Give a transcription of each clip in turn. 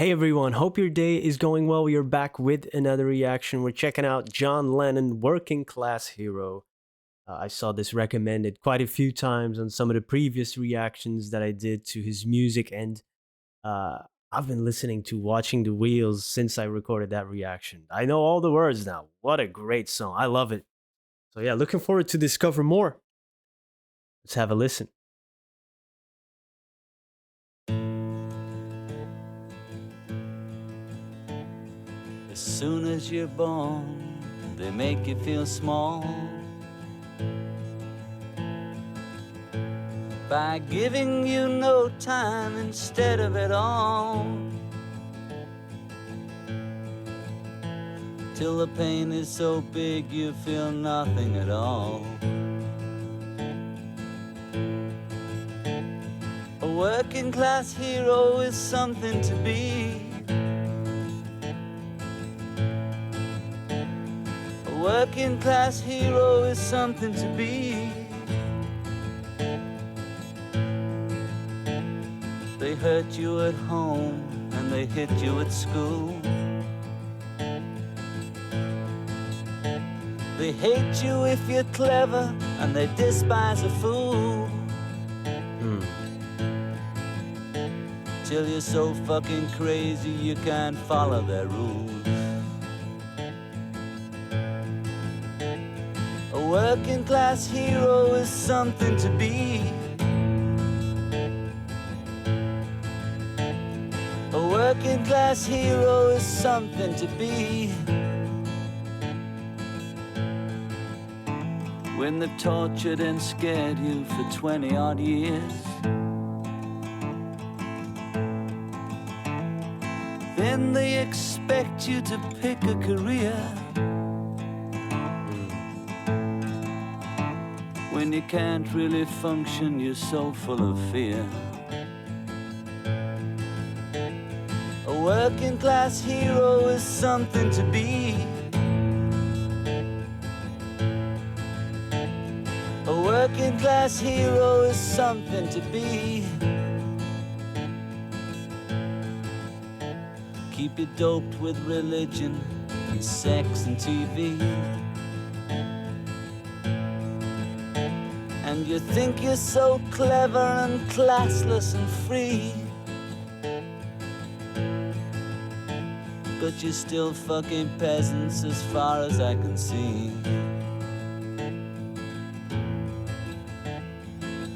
Hey everyone, hope your day is going well. We are back with another reaction. We're checking out John Lennon, Working Class Hero. I saw this recommended quite a few times on some of the previous reactions that I did to his music, and uh, I've been listening to Watching the Wheels since I recorded that reaction. I know all the words now. What a great song. I love it. So, yeah, looking forward to discover more. Let's have a listen. As soon as you're born, they make you feel small by giving you no time instead of it all, till the pain is so big you feel nothing at all. A working class hero is something to be. A working class hero is something to be. They hurt you at home and they hit you at school. They hate you if you're clever and they despise a fool. Till you're so fucking crazy you can't follow their rules. A working class hero is something to be. A working class hero is something to be. When they've tortured and scared you for 20 odd years, then they expect you to pick a career. When you can't really function, you're so full of fear. A working class hero is something to be. A working class hero is something to be. Keep you doped with religion and sex and TV, and you think you're so clever and classless and free, but you're still fucking peasants as far as I can see.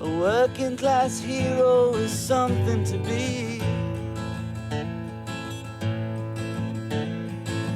A working class hero is something to be.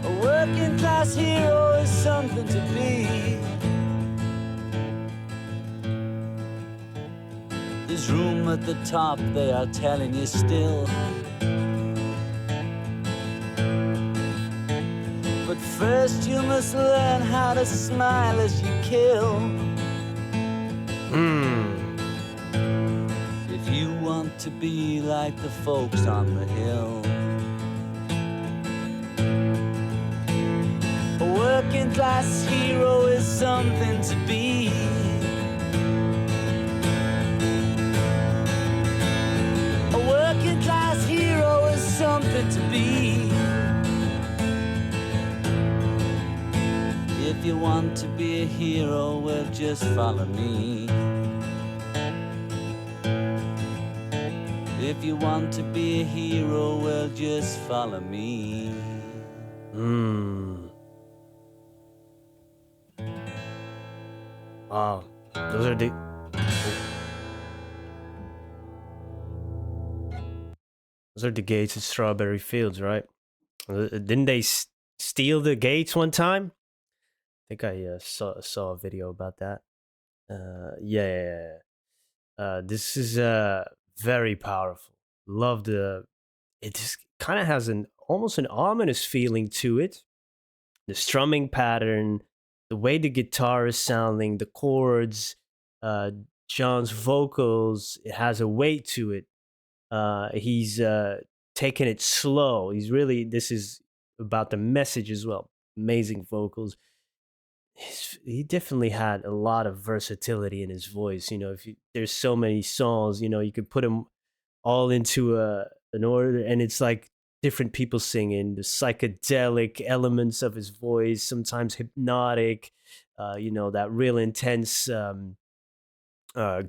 A working class hero is something to be. There's room at the top, they are telling you still, but first you must learn how to smile as you kill. If you want to be like the folks on the hill. A working class hero is something to be. A working class hero is something to be. If you want to be a hero, well, just follow me. If you want to be a hero, well, just follow me. Wow. Those are the gates of Strawberry Fields, right? Didn't they steal the gates one time? I think I saw a video about that. Yeah. This is very powerful. Love the. It just kind of has an almost an ominous feeling to it. The strumming pattern, the way the guitar is sounding, the chords, uh, John's vocals. It has a weight to it. He's taking it slow. He's really. This is about the message as well. Amazing vocals. He definitely had a lot of versatility in his voice. You know, there's so many songs, you know, you could put them all into an order, and it's like different people singing, the psychedelic elements of his voice, sometimes hypnotic, that real intense,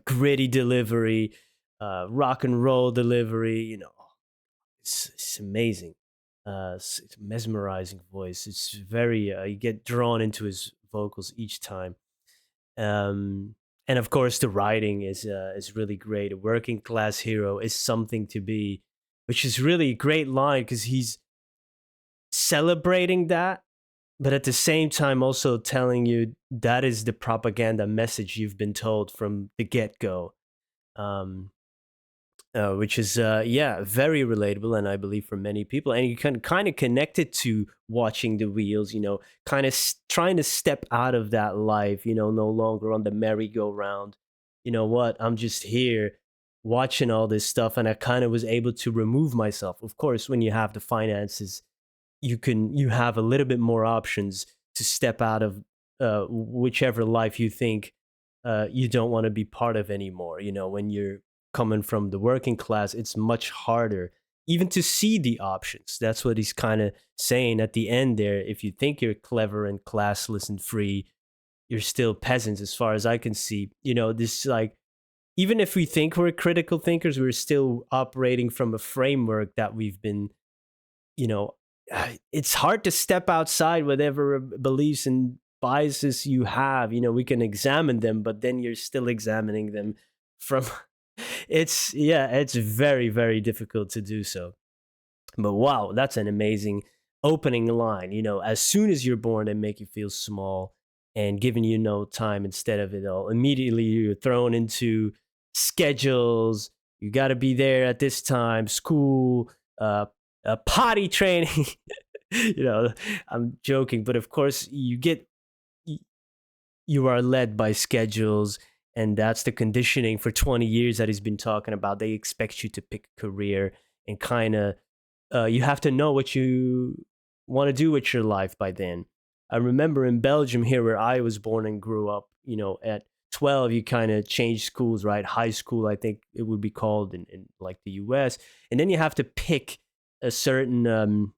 gritty delivery, rock and roll delivery. It's amazing. It's mesmerizing voice. It's very, you get drawn into his vocals each time. Um, and of course, the writing is really great. A working class hero is something to be, which is really a great line because he's celebrating that, but at the same time also telling you that is the propaganda message you've been told from the get go. Um, which is yeah, very relatable, and I believe for many people, and you can kind of connect it to watching the wheels, kind of trying to step out of that life, no longer on the merry-go-round. You know what, I'm just here watching all this stuff, and I kind of was able to remove myself. Of course, when you have the finances, you have a little bit more options to step out of whichever life you think you don't want to be part of anymore. When you're coming from the working class, it's much harder even to see the options. That's what he's kind of saying at the end there. If you think you're clever and classless and free, you're still peasants as far as I can see. This, like, even if we think we're critical thinkers, we're still operating from a framework that we've been, you know, it's hard to step outside whatever beliefs and biases you have. We can examine them, but then you're still examining them from it's very, very difficult to do so. But wow, that's an amazing opening line. As soon as you're born, they make you feel small and giving you no time instead of it all. Immediately, you're thrown into schedules. You got to be there at this time, school, potty training. you know, I'm joking, but of course, you are led by schedules, and that's the conditioning for 20 years that he's been talking about. They expect you to pick a career and kind of you have to know what you want to do with your life by then. I remember in Belgium here where I was born and grew up, at 12 you kind of change schools, right? High school, I think it would be called in like the US. And then you have to pick a certain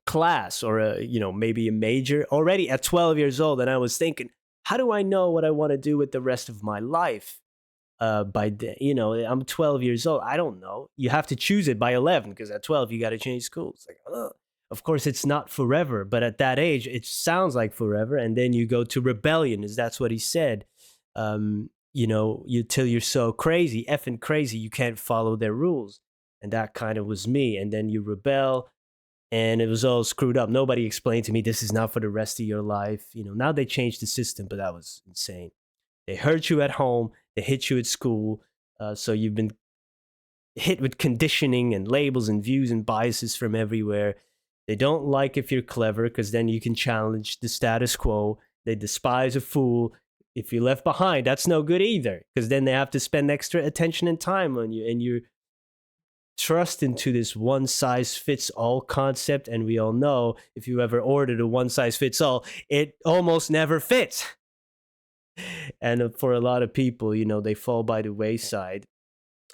class or maybe a major already at 12 years old. And I was thinking, how do I know what I want to do with the rest of my life? I'm 12 years old. I don't know. You have to choose it by 11 because at 12 you got to change schools. Like, ugh. Of course, it's not forever, but at that age, it sounds like forever. And then you go to rebellion, is that's what he said. You till you're so crazy, effing crazy, you can't follow their rules, and that kind of was me. And then you rebel, and it was all screwed up. Nobody explained to me this is not for the rest of your life. Now they changed the system, but that was insane. They hurt you at home, they hit you at school, so you've been hit with conditioning and labels and views and biases from everywhere. They don't like if you're clever because then you can challenge the status quo. They despise a fool. If you're left behind, that's no good either because then they have to spend extra attention and time on you, and you're trust into this one size fits all concept. And we all know if you ever ordered a one size fits all, it almost never fits. And for a lot of people, they fall by the wayside.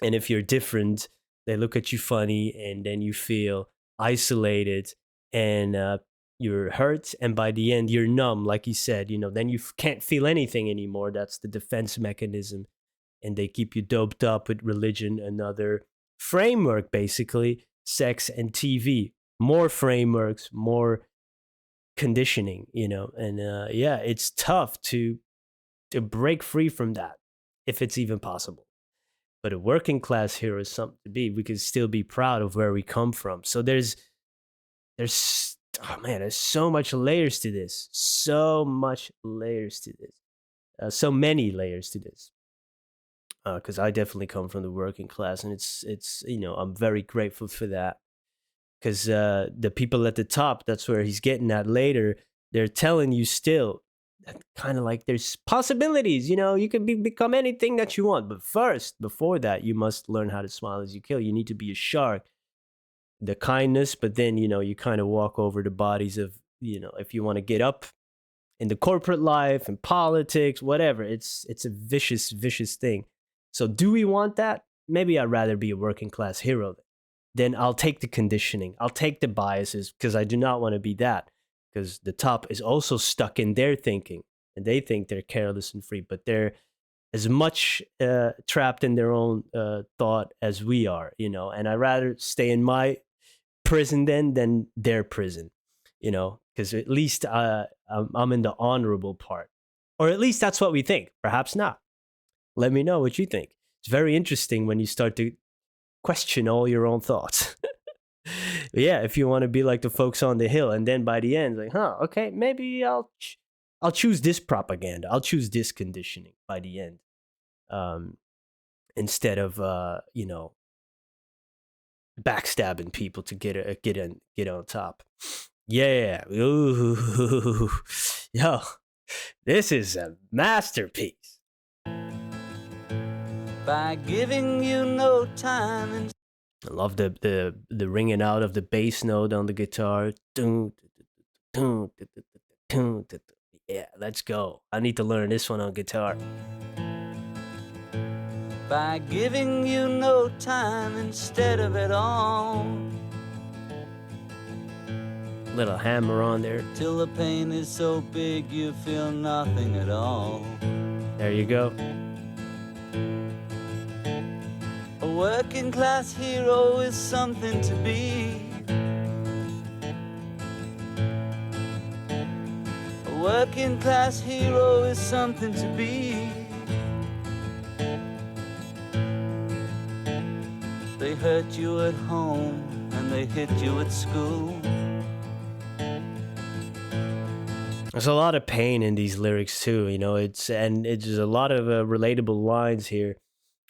And if you're different, they look at you funny, and then you feel isolated, and you're hurt. And by the end, you're numb, like you said. Then you can't feel anything anymore. That's the defense mechanism. And they keep you doped up with religion, another framework, basically, sex and TV. More frameworks, more conditioning, and yeah, it's tough to break free from that if it's even possible. But a working class hero is something to be. We can still be proud of where we come from. So there's oh man, there's so much layers to this. So much layers to this. So many layers to this. Because I definitely come from the working class, and it's I'm very grateful for that. Because the people at the top, that's where he's getting at later. They're telling you still, kind of like there's possibilities. You can become anything that you want, but first, before that, you must learn how to smile as you kill. You need to be a shark. The kindness, but then you kind of walk over the bodies of if you want to get up in the corporate life and politics, whatever. It's a vicious thing. So do we want that? Maybe I'd rather be a working class hero then I'll take the conditioning. I'll take the biases because I do not want to be that. Because the top is also stuck in their thinking, and they think they're careless and free, but they're as much trapped in their own thought as we are, you know. And I rather stay in my prison then than their prison, you know, because at least I'm in the honorable part, or at least that's what we think. Perhaps not. Let me know what you think. It's very interesting when you start to question all your own thoughts. Yeah, if you want to be like the folks on the hill, and then by the end, like, huh, okay, maybe I'll choose this propaganda. I'll choose this conditioning by the end, um, instead of backstabbing people to get on top. Yeah, ooh, yo, this is a masterpiece. By giving you no time and I love the ringing out of the bass note on the guitar. Dun, dun, dun, dun, dun, dun, dun, dun. Yeah, let's go. I need to learn this one on guitar. by giving you no time instead of it all, Little hammer on there. till the pain is so big you feel nothing at all. There you go. A working class hero is something to be. A working class hero is something to be. They hurt you at home and they hit you at school. There's a lot of pain in these lyrics too, you know. It's a lot of relatable lines here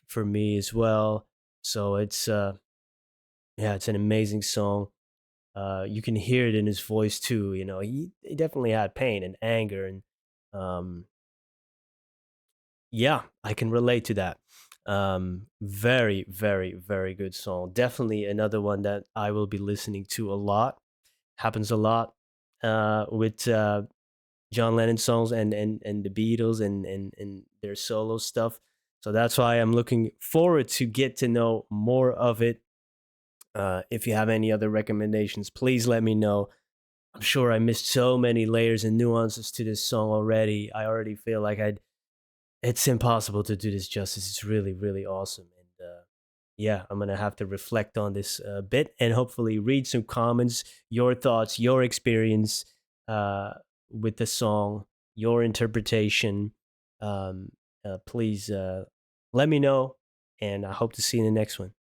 for me as well. So it's yeah, it's an amazing song. You can hear it in his voice too. You know, he definitely had pain and anger, and um, yeah, I can relate to that. Very, very, very good song. Definitely another one that I will be listening to a lot. Happens a lot with John Lennon songs and the Beatles and their solo stuff. So that's why I'm looking forward to get to know more of it. If you have any other recommendations, please let me know. I'm sure I missed so many layers and nuances to this song already. I already feel like I'd it's impossible to do this justice. It's really, really awesome. And yeah, I'm going to have to reflect on this a bit and hopefully read some comments, your thoughts, your experience uh, with the song, your interpretation. Um, please let me know. And I hope to see you in the next one.